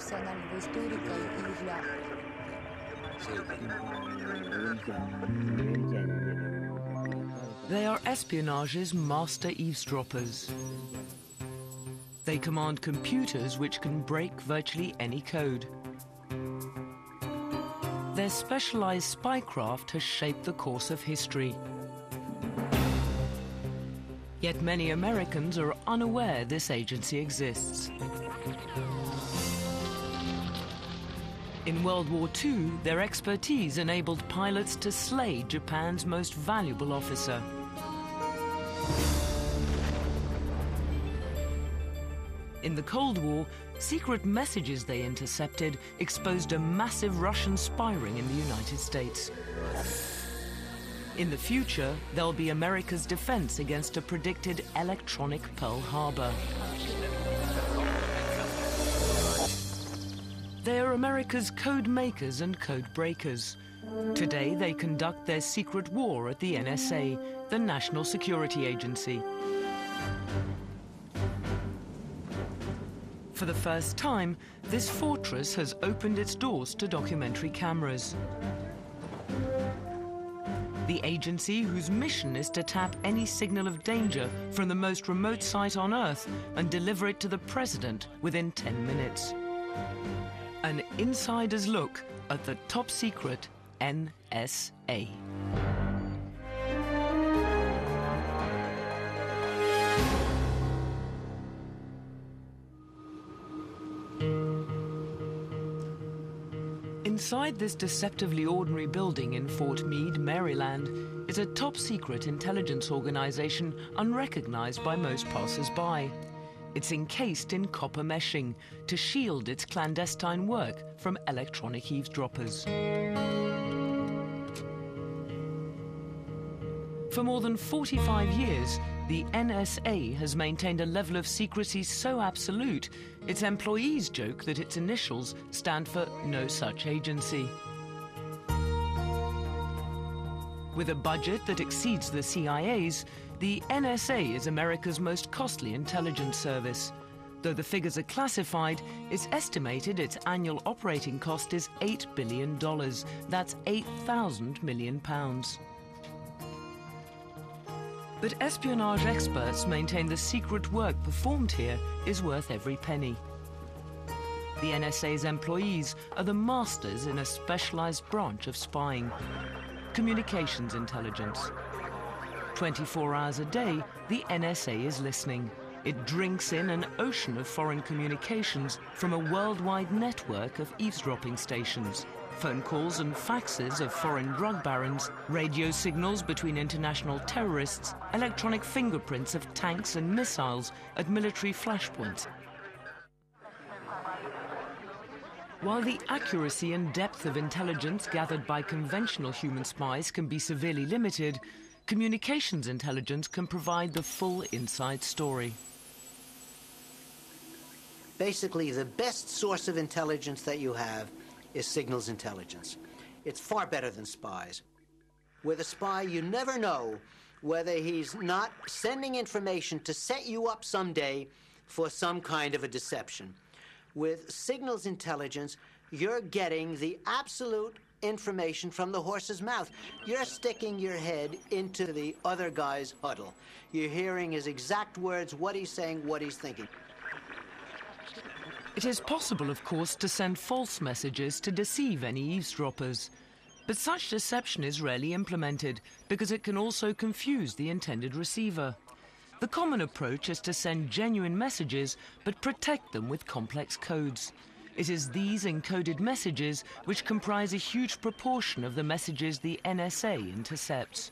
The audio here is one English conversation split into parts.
профессионального историка и для... They are espionage's master eavesdroppers. They command computers which can break virtually any code. Their specialized spycraft has shaped the course of history. Yet many Americans are unaware this agency exists. In World War II, their expertise enabled pilots to slay Japan's most valuable officer. In the Cold War, secret messages they intercepted exposed a massive Russian spy ring in the United States. In the future, they'll be America's defense against a predicted electronic Pearl Harbor. They are America's code makers and code breakers. Today, they conduct their secret war at the NSA, the National Security Agency. For the first time, this fortress has opened its doors to documentary cameras. The agency, whose mission is to tap any signal of danger from the most remote site on Earth and deliver it to the president within 10 minutes. An insider's look at the top secret NSA. Inside this deceptively ordinary building in Fort Meade, Maryland, is a top-secret intelligence organization unrecognized by most passers-by. It's encased in copper meshing to shield its clandestine work from electronic eavesdroppers. For more than 45 years, the NSA has maintained a level of secrecy so absolute, its employees joke that its initials stand for no such agency. With a budget that exceeds the CIA's, the NSA is America's most costly intelligence service. Though the figures are classified, it's estimated its annual operating cost is $8 billion. That's 8,000 million pounds. But espionage experts maintain the secret work performed here is worth every penny. The NSA's employees are the masters in a specialized branch of spying, communications intelligence. 24 hours a day, the NSA is listening. It drinks in an ocean of foreign communications from a worldwide network of eavesdropping stations. Phone calls and faxes of foreign drug barons, radio signals between international terrorists, electronic fingerprints of tanks and missiles at military flashpoints. While the accuracy and depth of intelligence gathered by conventional human spies can be severely limited, communications intelligence can provide the full inside story. Basically, the best source of intelligence that you have is signals intelligence. It's far better than spies. With a spy, you never know whether he's not sending information to set you up someday for some kind of a deception. With signals intelligence, you're getting the absolute information from the horse's mouth. You're sticking your head into the other guy's huddle. You're hearing his exact words, what he's saying, what he's thinking. It is possible, of course, to send false messages to deceive any eavesdroppers. But such deception is rarely implemented because it can also confuse the intended receiver. The common approach is to send genuine messages but protect them with complex codes. It is these encoded messages which comprise a huge proportion of the messages the NSA intercepts.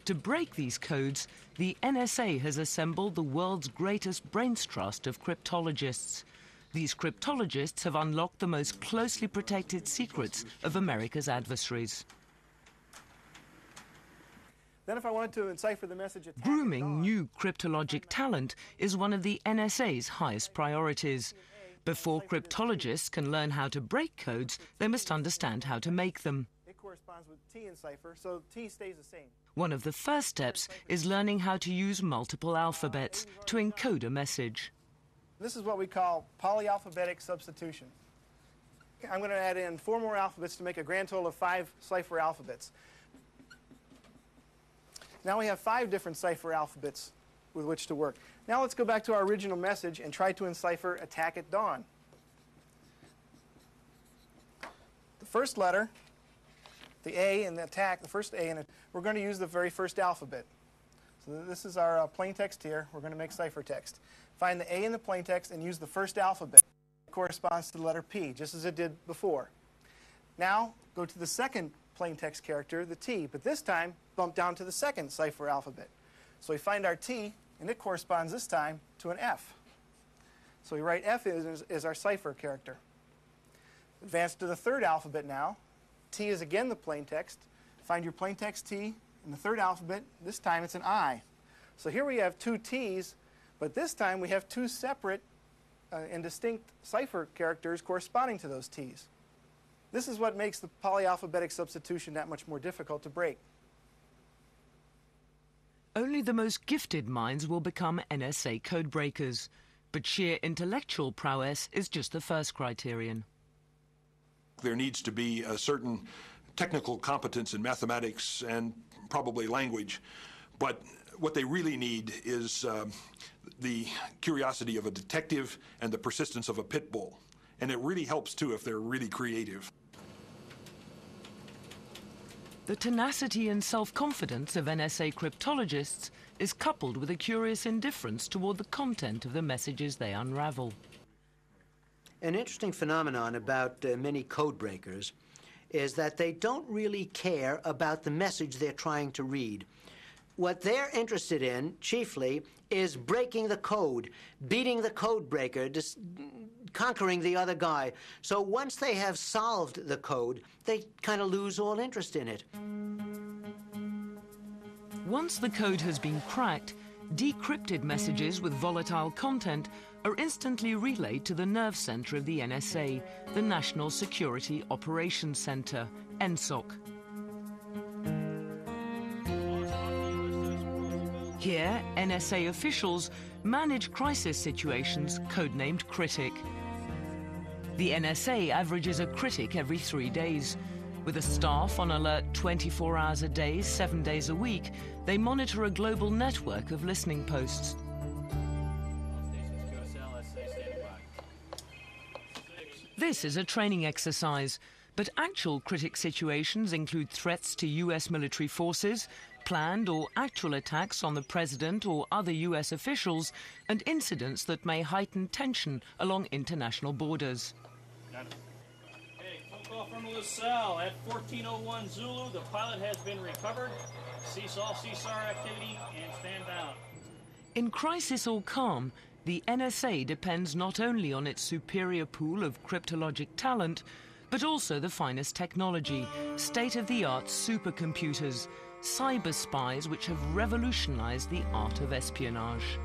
To break these codes, the NSA has assembled the world's greatest brains trust of cryptologists. These cryptologists have unlocked the most closely protected secrets of America's adversaries. Then if I wanted to encipher the message... Grooming new cryptologic talent is one of the NSA's highest priorities. Before cryptologists can learn how to break codes, they must understand how to make them. It corresponds with T encipher, so T stays the same. One of the first steps is learning how to use multiple alphabets to encode a message. This is what we call polyalphabetic substitution. I'm going to add in 4 more alphabets to make a grand total of 5 cipher alphabets. Now we have 5 different cipher alphabets with which to work. Now let's go back to our original message and try to encipher attack at dawn. The first letter, the A in the attack, the first A in it, we're going to use the very first alphabet. So this is our plain text here. We're going to make ciphertext. Find the A in the plain text and use the first alphabet. It corresponds to the letter P, just as it did before. Now go to the second plain text character, the T, but this time bump down to the second cipher alphabet. So we find our T, and it corresponds this time to an F. So we write F as our cipher character. Advance to the third alphabet now. T is again the plain text. Find your plain text T in the third alphabet. This time it's an I. So here we have 2 T's, but this time we have 2 separate and distinct cipher characters corresponding to those T's. This is what makes the polyalphabetic substitution that much more difficult to break. Only the most gifted minds will become NSA codebreakers, but sheer intellectual prowess is just the first criterion. There needs to be a certain technical competence in mathematics and probably language, but what they really need is the curiosity of a detective and the persistence of a pit bull. And it really helps, too, if they're really creative. The tenacity and self-confidence of NSA cryptologists is coupled with a curious indifference toward the content of the messages they unravel. An interesting phenomenon about many code breakers is that they don't really care about the message they're trying to read. What they're interested in, chiefly, is breaking the code, beating the code breaker, conquering the other guy. So once they have solved the code, they kind of lose all interest in it. Once the code has been cracked, decrypted messages with volatile content are instantly relayed to the nerve center of the NSA, the National Security Operations Center, NSOC. Here, NSA officials manage crisis situations codenamed Critic. The NSA averages a critic every 3 days. With a staff on alert 24 hours a day, 7 days a week, they monitor a global network of listening posts. This is a training exercise, but actual critic situations include threats to US military forces, planned or actual attacks on the president or other US officials, and incidents that may heighten tension along international borders. Hey, phone call from LaSalle at 1401 Zulu. The pilot has been recovered. Cease all CSAR activity and stand down. In crisis or calm, the NSA depends not only on its superior pool of cryptologic talent, but also the finest technology, state-of-the-art supercomputers, cyber spies which have revolutionized the art of espionage.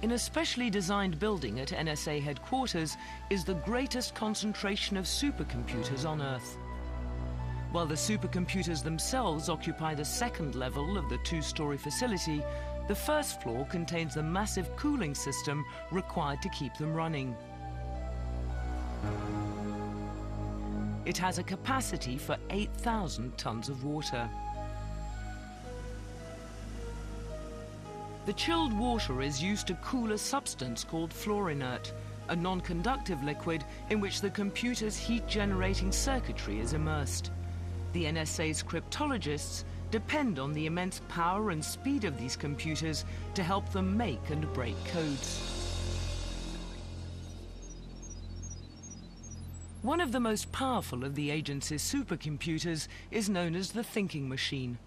In a specially designed building at NSA headquarters is the greatest concentration of supercomputers on Earth. While the supercomputers themselves occupy the second level of the 2-story facility, the first floor contains the massive cooling system required to keep them running. It has a capacity for 8,000 tons of water. The chilled water is used to cool a substance called fluorinert, a non-conductive liquid in which the computer's heat-generating circuitry is immersed. The NSA's cryptologists depend on the immense power and speed of these computers to help them make and break codes. One of the most powerful of the agency's supercomputers is known as the thinking machine.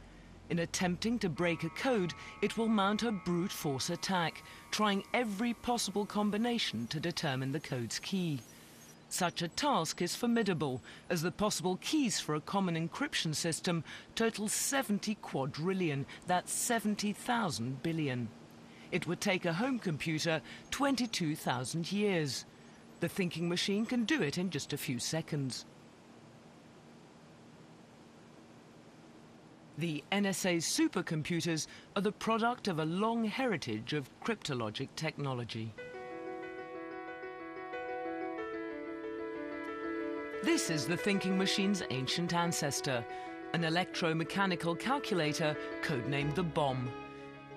In attempting to break a code, it will mount a brute force attack, trying every possible combination to determine the code's key. Such a task is formidable, as the possible keys for a common encryption system total 70 quadrillion, that's 70,000 billion. It would take a home computer 22,000 years. The thinking machine can do it in just a few seconds. The NSA's supercomputers are the product of a long heritage of cryptologic technology. This is the thinking machine's ancient ancestor, an electromechanical calculator codenamed the bomb.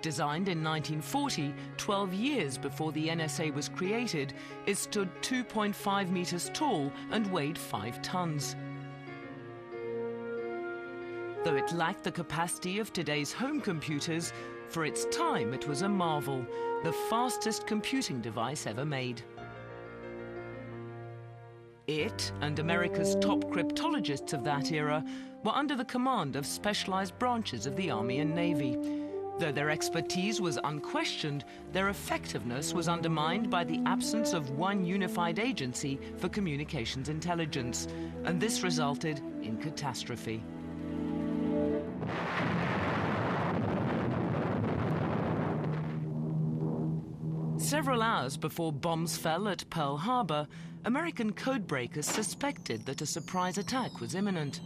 Designed in 1940, 12 years before the NSA was created, it stood 2.5 meters tall and weighed 5 tons. Though it lacked the capacity of today's home computers, for its time it was a marvel, the fastest computing device ever made. It and America's top cryptologists of that era were under the command of specialized branches of the Army and Navy. Though their expertise was unquestioned, their effectiveness was undermined by the absence of one unified agency for communications intelligence, and this resulted in catastrophe. Several hours before bombs fell at Pearl Harbor, American codebreakers suspected that a surprise attack was imminent.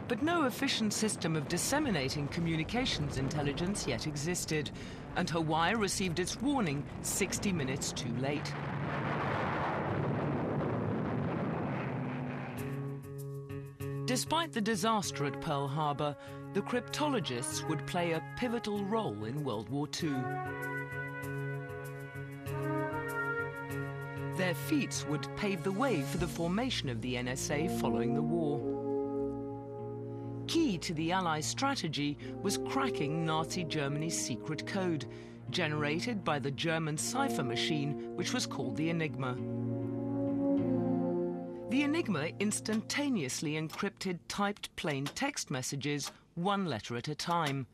But no efficient system of disseminating communications intelligence yet existed, and Hawaii received its warning 60 minutes too late. Despite the disaster at Pearl Harbor, the cryptologists would play a pivotal role in World War II. Their feats would pave the way for the formation of the NSA following the war. Key to the Allies' strategy was cracking Nazi Germany's secret code, generated by the German cipher machine, which was called the Enigma. The Enigma instantaneously encrypted typed plain text messages, one letter at a time.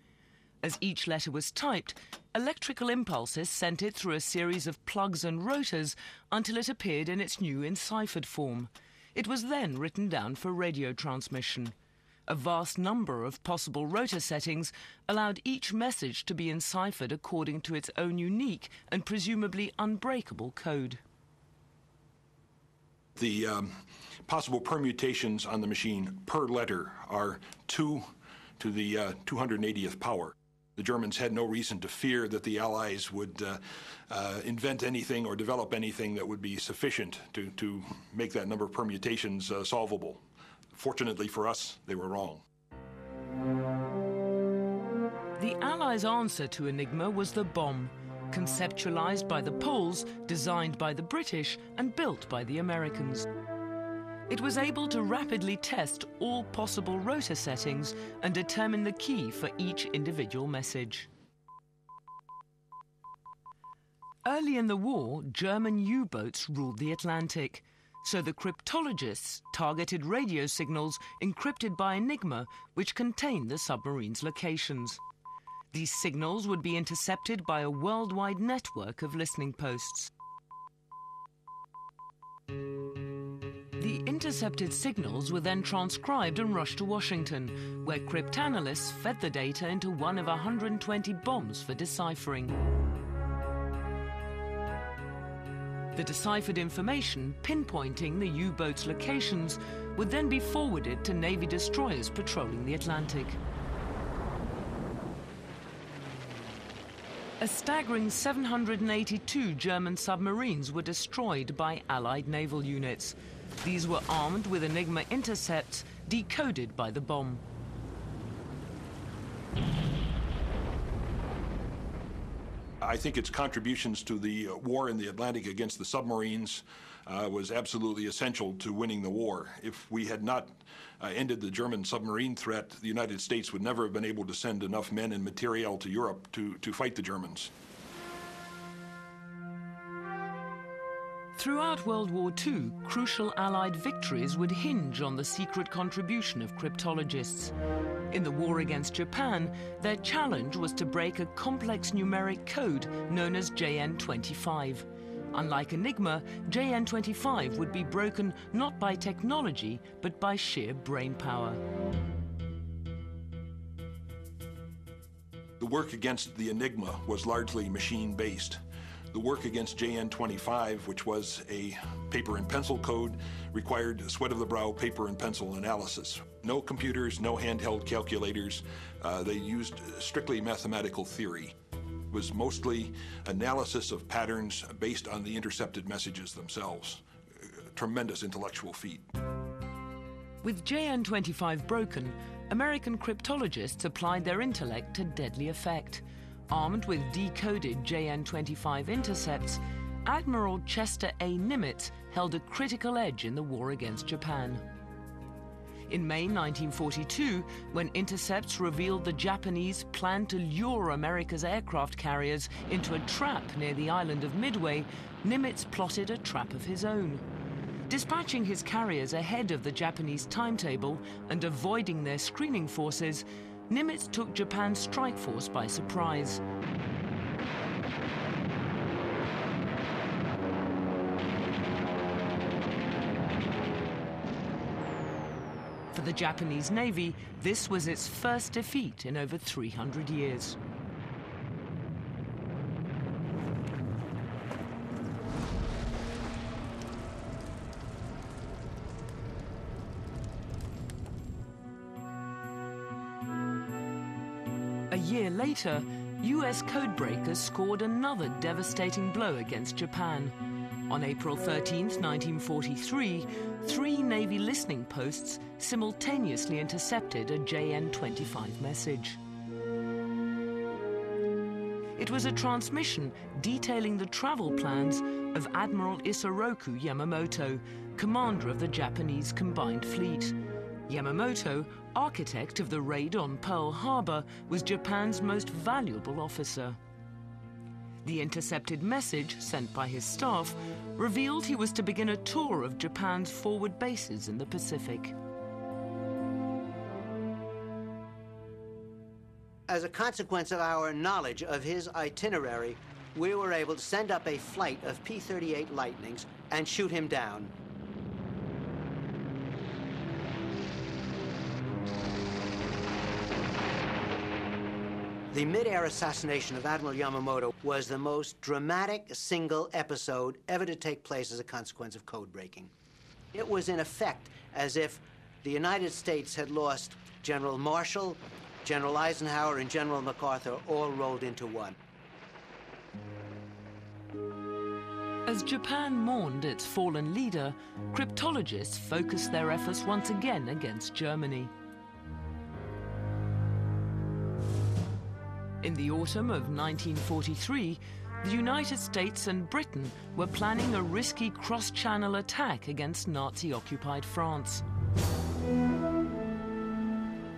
As each letter was typed, electrical impulses sent it through a series of plugs and rotors until it appeared in its new enciphered form. It was then written down for radio transmission. A vast number of possible rotor settings allowed each message to be enciphered according to its own unique and presumably unbreakable code. The possible permutations on the machine per letter are 2 to the 280th power. The Germans had no reason to fear that the Allies would invent anything or develop anything that would be sufficient to make that number of permutations solvable. Fortunately for us, they were wrong. The Allies' answer to Enigma was the bomb, conceptualized by the Poles, designed by the British, and built by the Americans. It was able to rapidly test all possible rotor settings and determine the key for each individual message. Early in the war, German U-boats ruled the Atlantic, so the cryptologists targeted radio signals encrypted by Enigma, which contained the submarine's locations. These signals would be intercepted by a worldwide network of listening posts. The intercepted signals were then transcribed and rushed to Washington, where cryptanalysts fed the data into one of 120 bombs for deciphering. The deciphered information, pinpointing the U-boats' locations, would then be forwarded to Navy destroyers patrolling the Atlantic. A staggering 782 German submarines were destroyed by Allied naval units. These were armed with Enigma intercepts decoded by the bomb. I think its contributions to the war in the Atlantic against the submarines was absolutely essential to winning the war. If we had not ended the German submarine threat, the United States would never have been able to send enough men and materiel to Europe to fight the Germans. Throughout World War II, crucial Allied victories would hinge on the secret contribution of cryptologists. In the war against Japan, their challenge was to break a complex numeric code known as JN25. Unlike Enigma, JN25 would be broken not by technology, but by sheer brainpower. The work against the Enigma was largely machine-based. The work against JN25, which was a paper and pencil code, required sweat-of-the-brow paper and pencil analysis. No computers, no handheld calculators. They used strictly mathematical theory. It was mostly analysis of patterns based on the intercepted messages themselves. Tremendous intellectual feat. With JN25 broken, American cryptologists applied their intellect to deadly effect. Armed with decoded JN25 intercepts, Admiral Chester A. Nimitz held a critical edge in the war against Japan. In May 1942, when intercepts revealed the Japanese planned to lure America's aircraft carriers into a trap near the island of Midway, Nimitz plotted a trap of his own. Dispatching his carriers ahead of the Japanese timetable and avoiding their screening forces, Nimitz took Japan's strike force by surprise. For the Japanese Navy, this was its first defeat in over 300 years. A year later, US codebreakers scored another devastating blow against Japan. On April 13, 1943, 3 Navy listening posts simultaneously intercepted a JN25 message. It was a transmission detailing the travel plans of Admiral Isoroku Yamamoto, commander of the Japanese Combined Fleet. Yamamoto, architect of the raid on Pearl Harbor, was Japan's most valuable officer. The intercepted message, sent by his staff, revealed he was to begin a tour of Japan's forward bases in the Pacific. As a consequence of our knowledge of his itinerary, we were able to send up a flight of P-38 Lightnings and shoot him down. The mid-air assassination of Admiral Yamamoto was the most dramatic single episode ever to take place as a consequence of code breaking. It was in effect as if the United States had lost General Marshall, General Eisenhower, and General MacArthur all rolled into one. As Japan mourned its fallen leader, cryptologists focused their efforts once again against Germany. In the autumn of 1943, the United States and Britain were planning a risky cross-channel attack against Nazi-occupied France.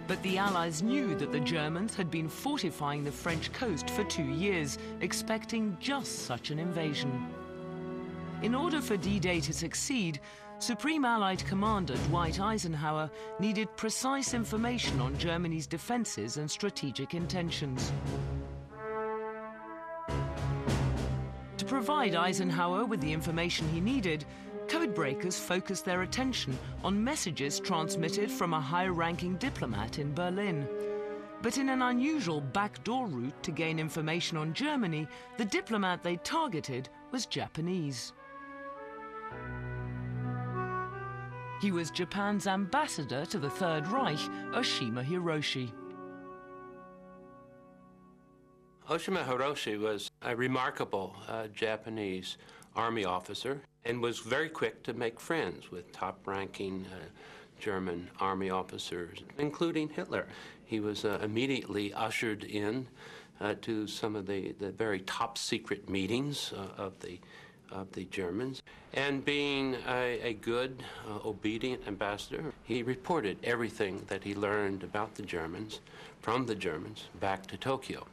But the Allies knew that the Germans had been fortifying the French coast for 2 years, expecting just such an invasion. In order for D-Day to succeed, Supreme Allied Commander Dwight Eisenhower needed precise information on Germany's defenses and strategic intentions. To provide Eisenhower with the information he needed, codebreakers focused their attention on messages transmitted from a high-ranking diplomat in Berlin. But in an unusual backdoor route to gain information on Germany, the diplomat they targeted was Japanese. He was Japan's ambassador to the Third Reich, Oshima Hiroshi. Oshima Hiroshi was a remarkable Japanese army officer and was very quick to make friends with top-ranking German army officers, including Hitler. He was immediately ushered in to some of the very top-secret meetings of the Germans. And being a good, obedient ambassador, he reported everything that he learned about the Germans, from the Germans, back to Tokyo.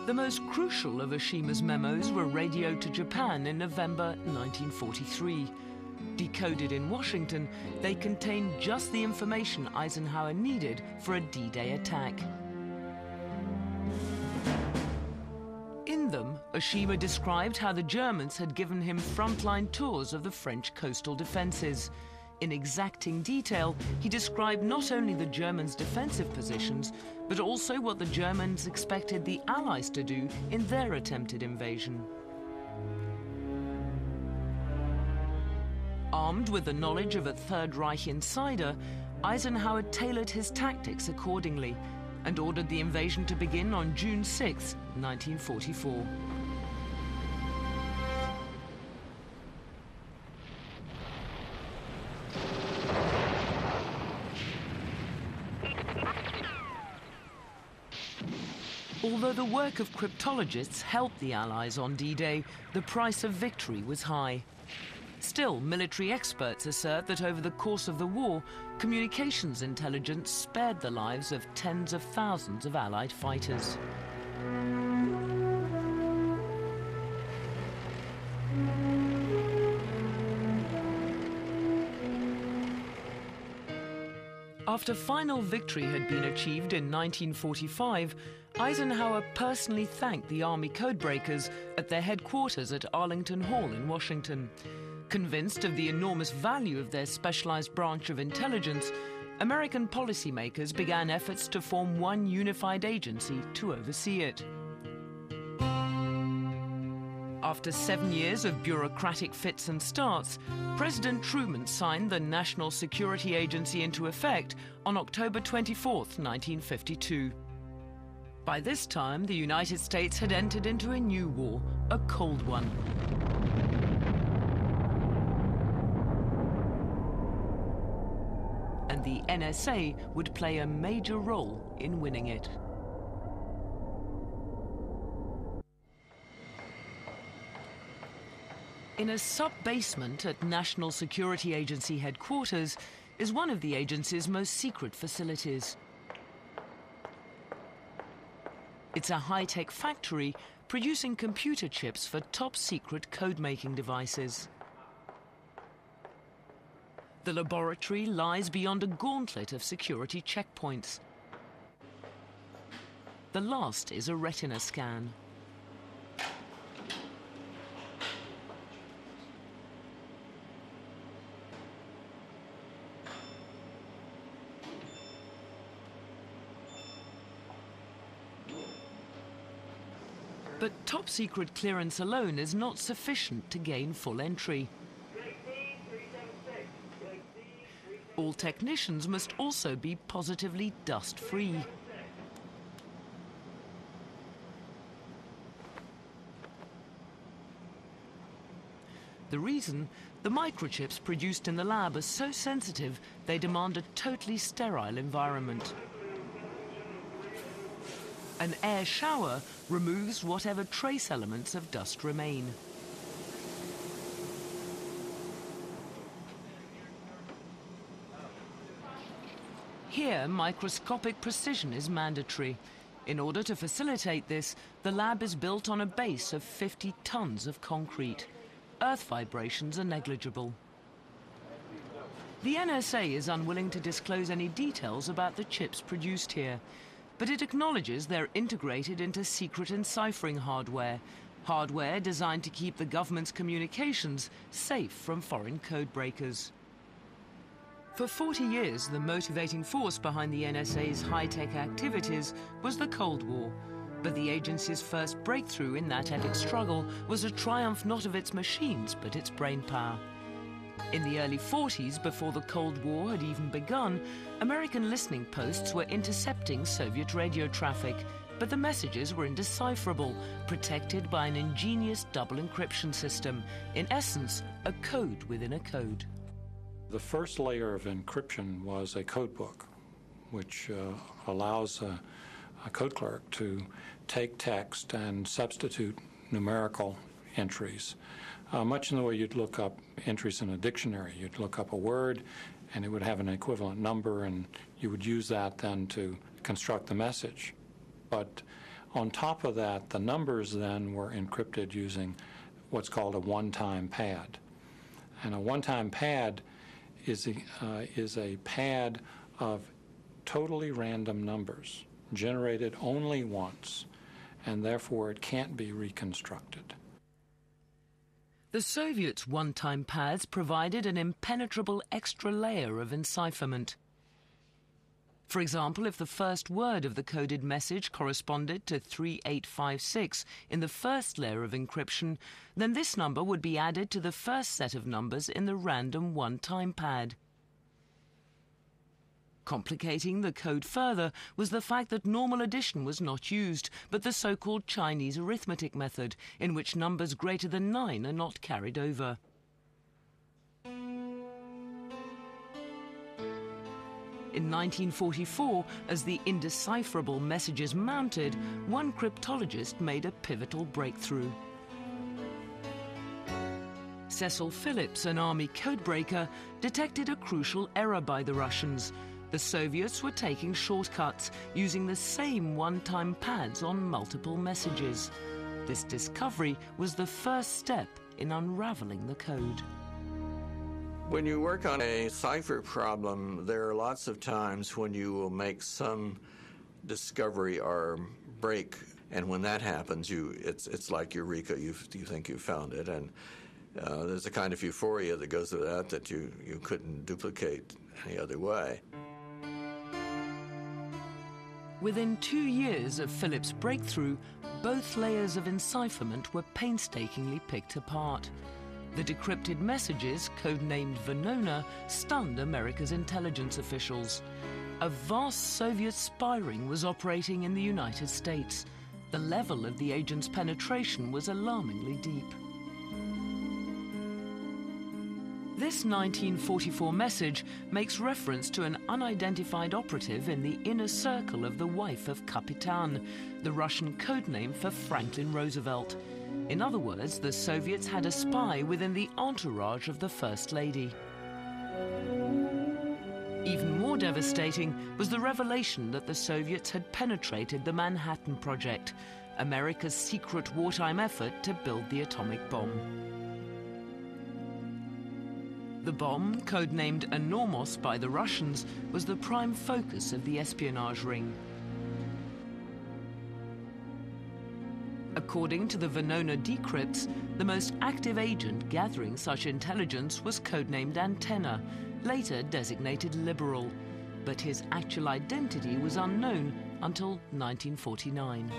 The most crucial of Oshima's memos were radioed to Japan in November 1943. Decoded in Washington, they contained just the information Eisenhower needed for a D-Day attack. In them, Oshima described how the Germans had given him frontline tours of the French coastal defenses. In exacting detail, he described not only the Germans' defensive positions, but also what the Germans expected the Allies to do in their attempted invasion. Armed with the knowledge of a Third Reich insider, Eisenhower tailored his tactics accordingly and ordered the invasion to begin on June 6, 1944. Although the work of cryptologists helped the Allies on D-Day, the price of victory was high. Still, military experts assert that over the course of the war, communications intelligence spared the lives of tens of thousands of Allied fighters. After final victory had been achieved in 1945, Eisenhower personally thanked the Army codebreakers at their headquarters at Arlington Hall in Washington. Convinced of the enormous value of their specialized branch of intelligence, American policymakers began efforts to form one unified agency to oversee it. After 7 years of bureaucratic fits and starts, President Truman signed the National Security Agency into effect on October 24, 1952. By this time, the United States had entered into a new war, a Cold one. And the NSA would play a major role in winning it. In a sub-basement at National Security Agency headquarters is one of the agency's most secret facilities. It's a high-tech factory producing computer chips for top-secret code-making devices. The laboratory lies beyond a gauntlet of security checkpoints. The last is a retina scan. But top-secret clearance alone is not sufficient to gain full entry. All technicians must also be positively dust-free. The reason? The microchips produced in the lab are so sensitive they demand a totally sterile environment. An air shower removes whatever trace elements of dust remain. Here, microscopic precision is mandatory. In order to facilitate this, the lab is built on a base of 50 tons of concrete. Earth vibrations are negligible. The NSA is unwilling to disclose any details about the chips produced here, but it acknowledges they're integrated into secret enciphering hardware, hardware designed to keep the government's communications safe from foreign code breakers. For 40 years, the motivating force behind the NSA's high-tech activities was the Cold War. But the agency's first breakthrough in that epic struggle was a triumph not of its machines, but its brainpower. In the early 40s, before the Cold War had even begun, American listening posts were intercepting Soviet radio traffic, but the messages were indecipherable, protected by an ingenious double encryption system, in essence, a code within a code. The first layer of encryption was a code book, which allows a code clerk to take text and substitute numerical entries, much in the way you'd look up entries in a dictionary. You'd look up a word, and it would have an equivalent number, and you would use that then to construct the message. But On top of that, the numbers then were encrypted using what's called a one-time pad. And a one-time pad is a pad of totally random numbers, generated only once, and therefore it can't be reconstructed. The Soviets' one-time pads provided an impenetrable extra layer of encipherment. For example, if the first word of the coded message corresponded to 3856 in the first layer of encryption, then this number would be added to the first set of numbers in the random one-time pad. Complicating the code further was the fact that normal addition was not used, but the so-called Chinese arithmetic method, in which numbers greater than 9 are not carried over. In 1944, as the indecipherable messages mounted, one cryptologist made a pivotal breakthrough. Cecil Phillips, an army codebreaker, detected a crucial error by the Russians. The Soviets were taking shortcuts, using the same one-time pads on multiple messages. This discovery was the first step in unraveling the code. When you work on a cipher problem, there are lots of times when you will make some discovery or break, and when that happens, it's like eureka. You think you found it, and there's a kind of euphoria that goes with that you couldn't duplicate any other way. Within 2 years of Phillips' breakthrough, both layers of encipherment were painstakingly picked apart. The decrypted messages, codenamed Venona, stunned America's intelligence officials. A vast Soviet spy ring was operating in the United States. The level of the agent's penetration was alarmingly deep. This 1944 message makes reference to an unidentified operative in the inner circle of the wife of Kapitan, the Russian codename for Franklin Roosevelt. In other words, the Soviets had a spy within the entourage of the First Lady. Even more devastating was the revelation that the Soviets had penetrated the Manhattan Project, America's secret wartime effort to build the atomic bomb. The bomb, codenamed Enormos by the Russians, was the prime focus of the espionage ring. According to the Venona decrypts, the most active agent gathering such intelligence was codenamed Antenna, later designated Liberal, but his actual identity was unknown until 1949.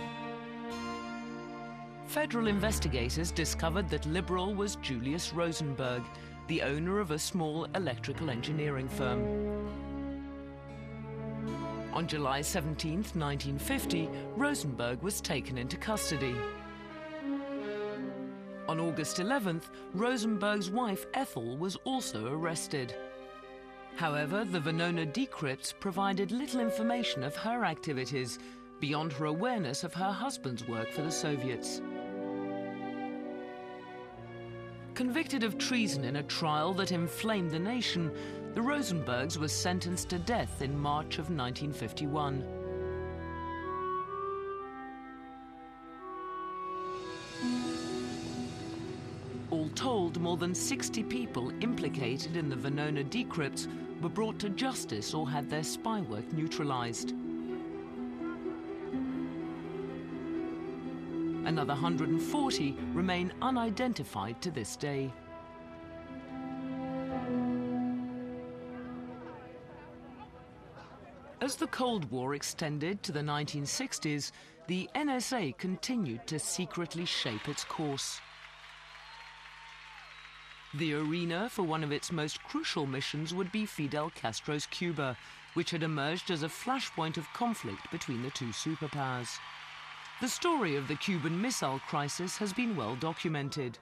Federal investigators discovered that Liberal was Julius Rosenberg, the owner of a small electrical engineering firm. On July 17, 1950, Rosenberg was taken into custody. On August 11th, Rosenberg's wife Ethel was also arrested. However, the Venona decrypts provided little information of her activities, beyond her awareness of her husband's work for the Soviets. Convicted of treason in a trial that inflamed the nation, the Rosenbergs were sentenced to death in March of 1951. All told, more than 60 people implicated in the Venona decrypts were brought to justice or had their spy work neutralized. Another 140 remain unidentified to this day. As the Cold War extended to the 1960s, the NSA continued to secretly shape its course. The arena for one of its most crucial missions would be Fidel Castro's Cuba, which had emerged as a flashpoint of conflict between the two superpowers. The story of the Cuban Missile Crisis has been well documented,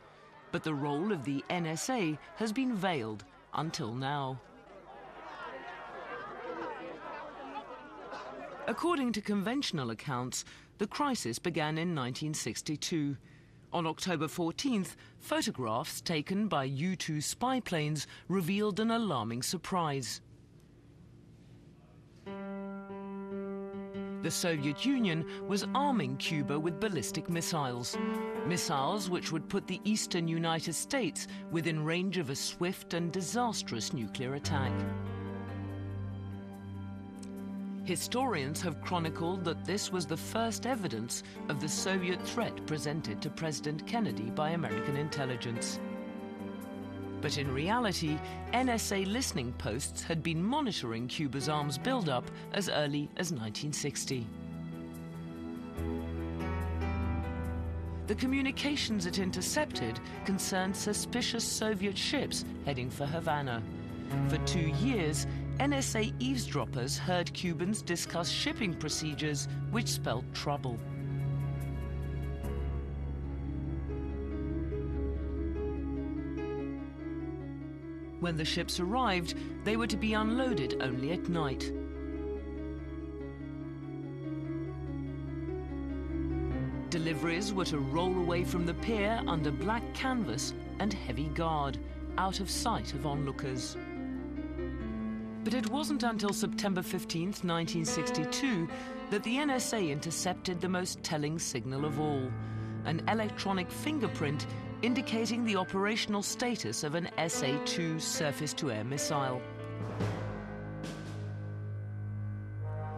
but the role of the NSA has been veiled until now. According to conventional accounts, the crisis began in 1962. On October 14th, photographs taken by U-2 spy planes revealed an alarming surprise. The Soviet Union was arming Cuba with ballistic missiles. Missiles which would put the eastern United States within range of a swift and disastrous nuclear attack. Historians have chronicled that this was the first evidence of the Soviet threat presented to President Kennedy by American intelligence. But in reality, NSA listening posts had been monitoring Cuba's arms buildup as early as 1960. The communications it intercepted concerned suspicious Soviet ships heading for Havana. For 2 years, NSA eavesdroppers heard Cubans discuss shipping procedures which spelled trouble. When the ships arrived, they were to be unloaded only at night. Deliveries were to roll away from the pier under black canvas and heavy guard, out of sight of onlookers. But it wasn't until September 15, 1962, that the NSA intercepted the most telling signal of all, an electronic fingerprint indicating the operational status of an SA-2 surface-to-air missile.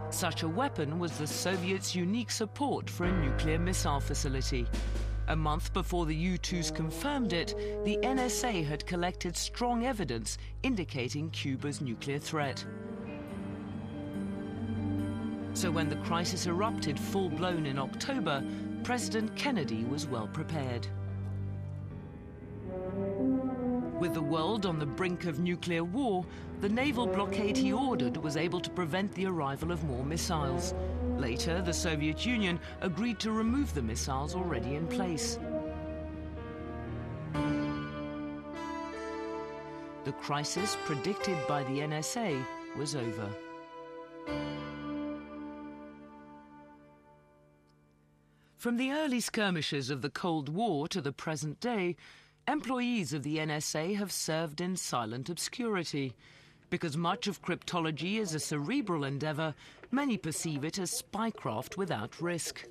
Such a weapon was the Soviets' unique support for a nuclear missile facility. A month before the U-2s confirmed it, the NSA had collected strong evidence indicating Cuba's nuclear threat. So when the crisis erupted full-blown in October, President Kennedy was well prepared. With the world on the brink of nuclear war, the naval blockade he ordered was able to prevent the arrival of more missiles. Later, the Soviet Union agreed to remove the missiles already in place. The crisis predicted by the NSA was over. From the early skirmishes of the Cold War to the present day, employees of the NSA have served in silent obscurity. Because much of cryptology is a cerebral endeavor, many perceive it as spycraft without risk.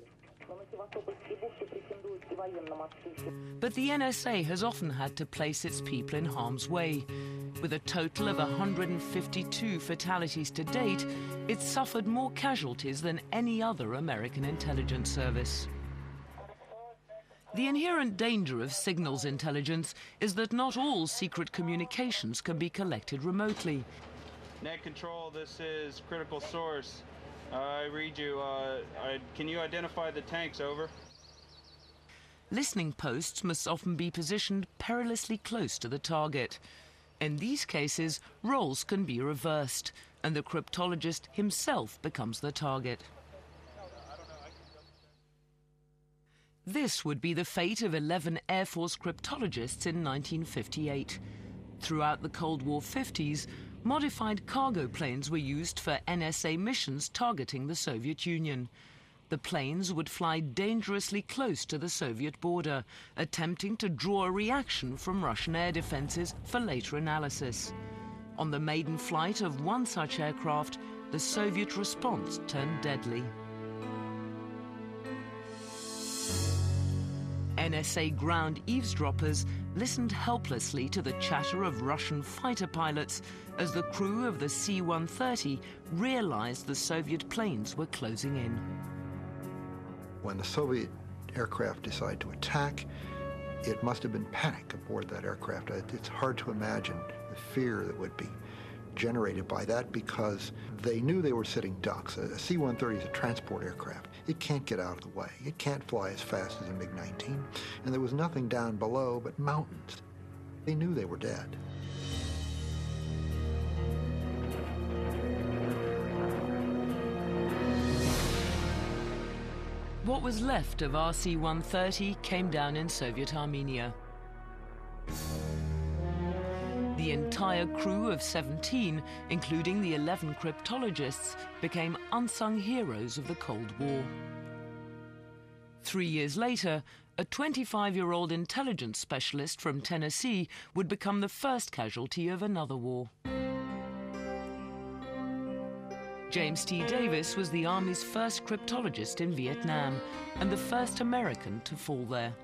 But the NSA has often had to place its people in harm's way. With a total of 152 fatalities to date, it's suffered more casualties than any other American intelligence service. The inherent danger of signals intelligence is that not all secret communications can be collected remotely. Net control, this is critical source. I read you. Can you identify the tanks, over? Listening posts must often be positioned perilously close to the target. In these cases, roles can be reversed, and the cryptologist himself becomes the target. This would be the fate of 11 Air Force cryptologists in 1958. Throughout the Cold War 50s, modified cargo planes were used for NSA missions targeting the Soviet Union. The planes would fly dangerously close to the Soviet border, attempting to draw a reaction from Russian air defenses for later analysis. On the maiden flight of one such aircraft, the Soviet response turned deadly. NSA ground eavesdroppers listened helplessly to the chatter of Russian fighter pilots as the crew of the C-130 realized the Soviet planes were closing in. When the Soviet aircraft decided to attack, it must have been panic aboard that aircraft. It's hard to imagine the fear that would be generated by that, because they knew they were sitting ducks. A C-130 is a transport aircraft. It can't get out of the way. It can't fly as fast as a MiG-19, and there was nothing down below but mountains. They knew they were dead. What was left of RC-130 came down in Soviet Armenia. The entire crew of 17, including the 11 cryptologists, became unsung heroes of the Cold War. 3 years later, a 25-year-old intelligence specialist from Tennessee would become the first casualty of another war. James T. Davis was the Army's first cryptologist in Vietnam and the first American to fall there.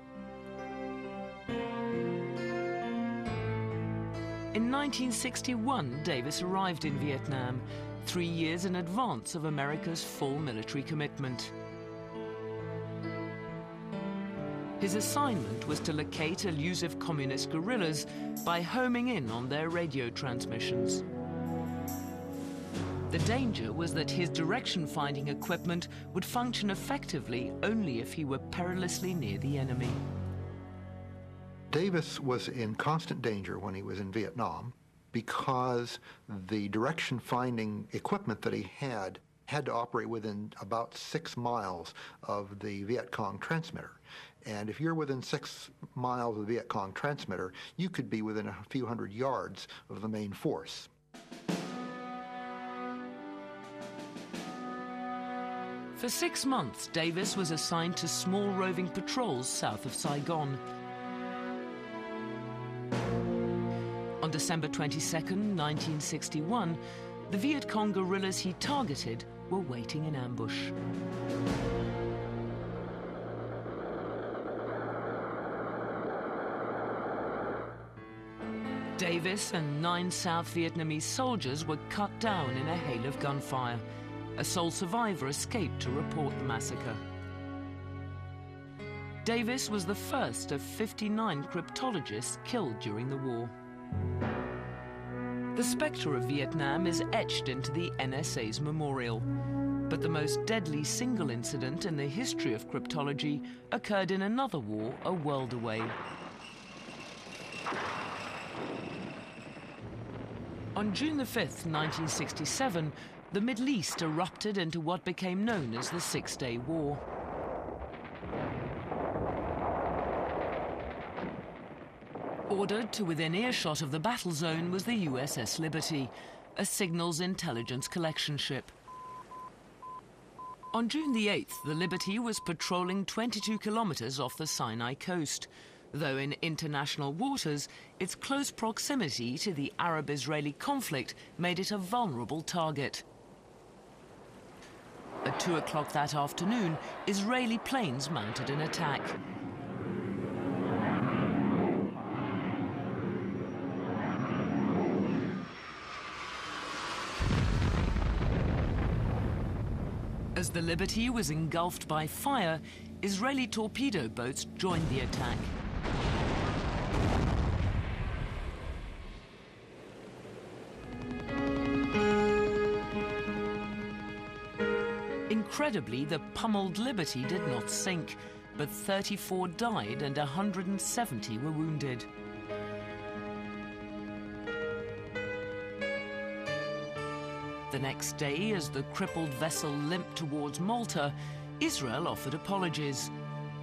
In 1961, Davis arrived in Vietnam, 3 years in advance of America's full military commitment. His assignment was to locate elusive communist guerrillas by homing in on their radio transmissions. The danger was that his direction-finding equipment would function effectively only if he were perilously near the enemy. Davis was in constant danger when he was in Vietnam because the direction-finding equipment that he had to operate within about 6 miles of the Viet Cong transmitter. And if you're within 6 miles of the Viet Cong transmitter, you could be within a few hundred yards of the main force. For 6 months, Davis was assigned to small roving patrols south of Saigon. On December 22, 1961, the Viet Cong guerrillas he targeted were waiting in ambush. Davis and 9 South Vietnamese soldiers were cut down in a hail of gunfire. A sole survivor escaped to report the massacre. Davis was the first of 59 cryptologists killed during the war. The spectre of Vietnam is etched into the NSA's memorial, but the most deadly single incident in the history of cryptology occurred in another war a world away. On June 5, 1967, the Middle East erupted into what became known as the Six-Day War. Ordered to within earshot of the battle zone was the USS Liberty, a signals intelligence collection ship. On June the 8th, the Liberty was patrolling 22 kilometers off the Sinai coast, though in international waters, its close proximity to the Arab-Israeli conflict made it a vulnerable target. At 2 o'clock that afternoon, Israeli planes mounted an attack. As the Liberty was engulfed by fire, Israeli torpedo boats joined the attack. Incredibly, the pummeled Liberty did not sink, but 34 died and 170 were wounded. The next day, as the crippled vessel limped towards Malta, Israel offered apologies.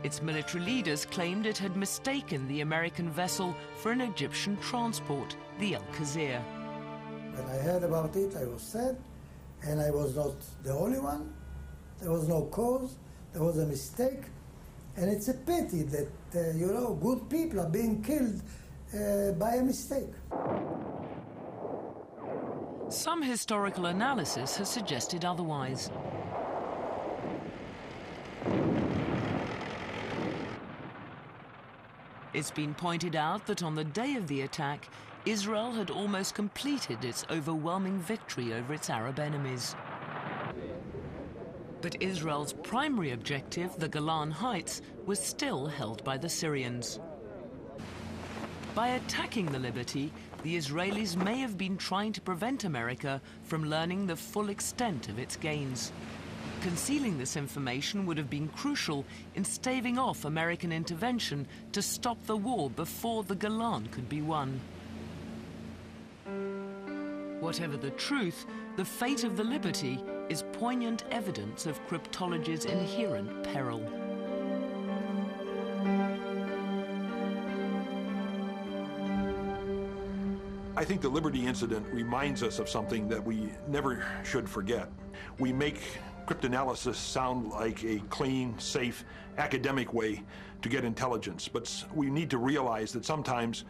Its military leaders claimed it had mistaken the American vessel for an Egyptian transport, the El Khazir. When I heard about it, I was sad, and I was not the only one. There was no cause, there was a mistake, and it's a pity that, good people are being killed by a mistake. Some historical analysis has suggested otherwise. It's been pointed out that on the day of the attack, Israel had almost completed its overwhelming victory over its Arab enemies. But Israel's primary objective, the Golan Heights, was still held by the Syrians. By attacking the Liberty, the Israelis may have been trying to prevent America from learning the full extent of its gains. Concealing this information would have been crucial in staving off American intervention to stop the war before the Golan could be won. Whatever the truth, the fate of the Liberty is poignant evidence of cryptology's inherent peril. I think the Liberty incident reminds us of something that we never should forget. We make cryptanalysis sound like a clean, safe, academic way to get intelligence, but we need to realize that sometimes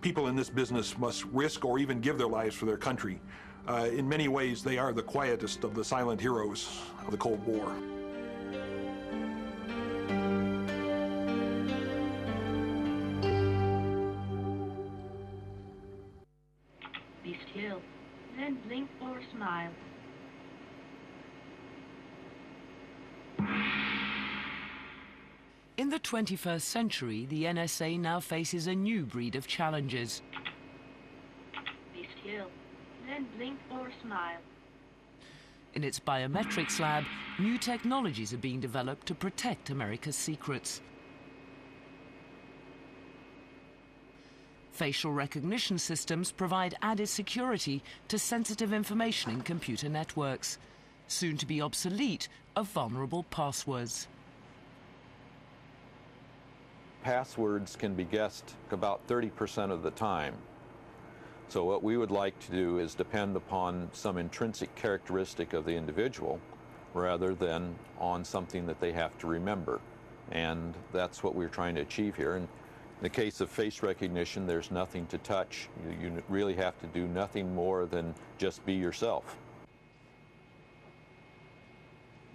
people in this business must risk or even give their lives for their country. In many ways, they are the quietest of the silent heroes of the Cold War. Be still, then blink or smile. In the 21st century, the NSA now faces a new breed of challenges. Be still, then blink or smile. In its biometrics lab, new technologies are being developed to protect America's secrets. Facial recognition systems provide added security to sensitive information in computer networks. Soon to be obsolete are vulnerable passwords. Passwords can be guessed about 30% of the time. So what we would like to do is depend upon some intrinsic characteristic of the individual rather than on something that they have to remember. And that's what we're trying to achieve here. And in the case of face recognition, there's nothing to touch. You really have to do nothing more than just be yourself.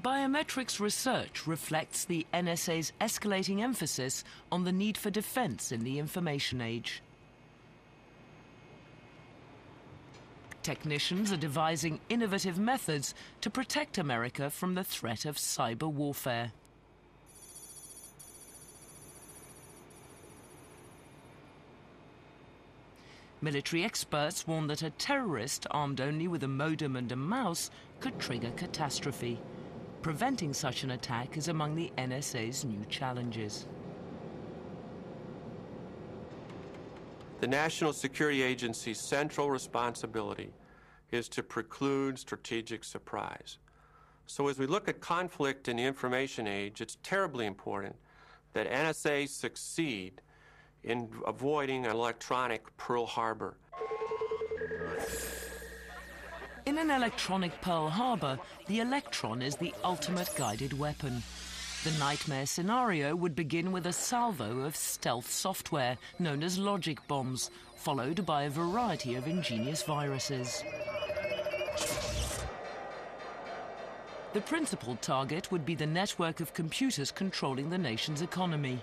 Biometrics research reflects the NSA's escalating emphasis on the need for defense in the information age. Technicians are devising innovative methods to protect America from the threat of cyber warfare. Military experts warn that a terrorist armed only with a modem and a mouse could trigger catastrophe. Preventing such an attack is among the NSA's new challenges. The National Security Agency's central responsibility is to preclude strategic surprise. So as we look at conflict in the information age, it's terribly important that NSA succeed in avoiding an electronic Pearl Harbor. In an electronic Pearl Harbor, the electron is the ultimate guided weapon. The nightmare scenario would begin with a salvo of stealth software known as logic bombs, followed by a variety of ingenious viruses. The principal target would be the network of computers controlling the nation's economy.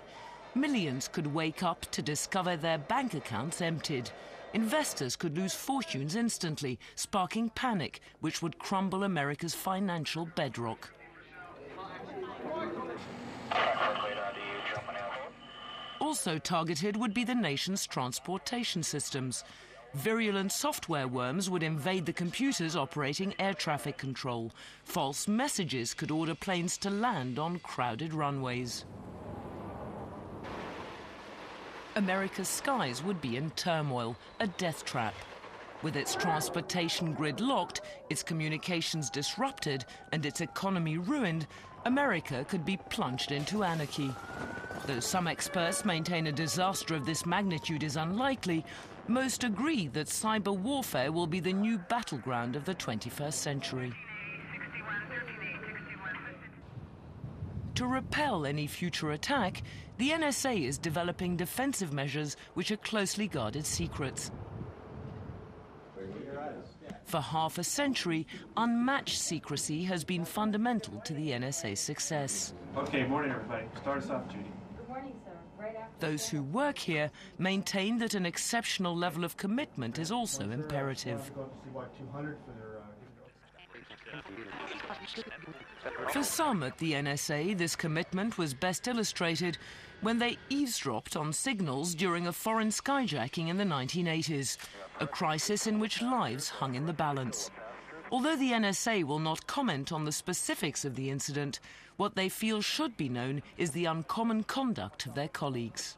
Millions could wake up to discover their bank accounts emptied. Investors could lose fortunes instantly, sparking panic, which would crumble America's financial bedrock. Also targeted would be the nation's transportation systems. Virulent software worms would invade the computers operating air traffic control. False messages could order planes to land on crowded runways. America's skies would be in turmoil, a death trap. With its transportation grid locked, its communications disrupted, and its economy ruined, America could be plunged into anarchy. Though some experts maintain a disaster of this magnitude is unlikely, most agree that cyber warfare will be the new battleground of the 21st century. To repel any future attack, the NSA is developing defensive measures which are closely guarded secrets. For half a century, unmatched secrecy has been fundamental to the NSA's success. Okay, morning everybody. Start us off, Judy. Good morning, sir. Right after. Those who work here maintain that an exceptional level of commitment is also imperative. For some at the NSA, this commitment was best illustrated when they eavesdropped on signals during a foreign skyjacking in the 1980s, a crisis in which lives hung in the balance. Although the NSA will not comment on the specifics of the incident, what they feel should be known is the uncommon conduct of their colleagues.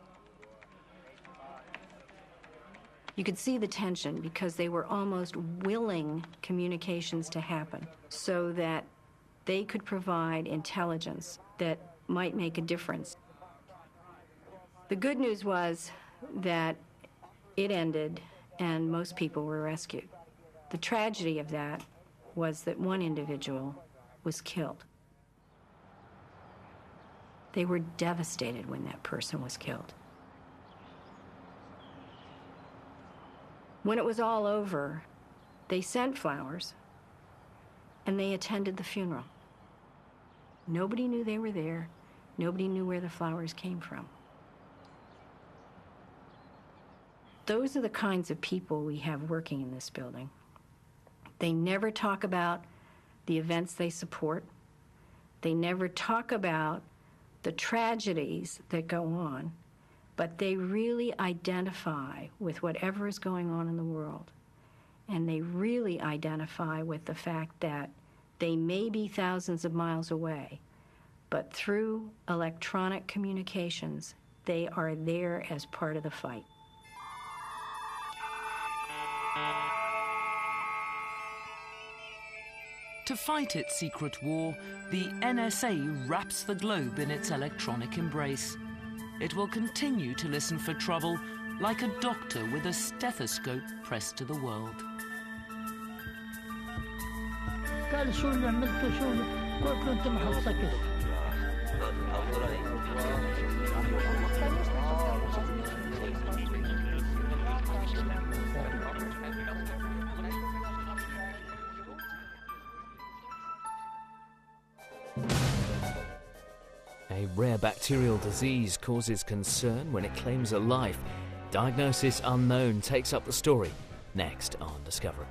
You could see the tension because they were almost willing communications to happen so that they could provide intelligence that might make a difference. The good news was that it ended and most people were rescued. The tragedy of that was that one individual was killed. They were devastated when that person was killed. When it was all over, They sent flowers, and they attended the funeral. Nobody knew they were there. Nobody knew where the flowers came from. Those are the kinds of people we have working in this building. They never talk about the events they support. They never talk about the tragedies that go on, but they really identify with whatever is going on in the world. And they really identify with the fact that they may be thousands of miles away, but through electronic communications, they are there as part of the fight. To fight its secret war, the NSA wraps the globe in its electronic embrace. It will continue to listen for trouble like a doctor with a stethoscope pressed to the world. قال شو اللي عملته شو قلت له انت ما حتصكت. A rare bacterial disease causes concern when it claims a life. Diagnosis unknown takes up the story next on Discovery.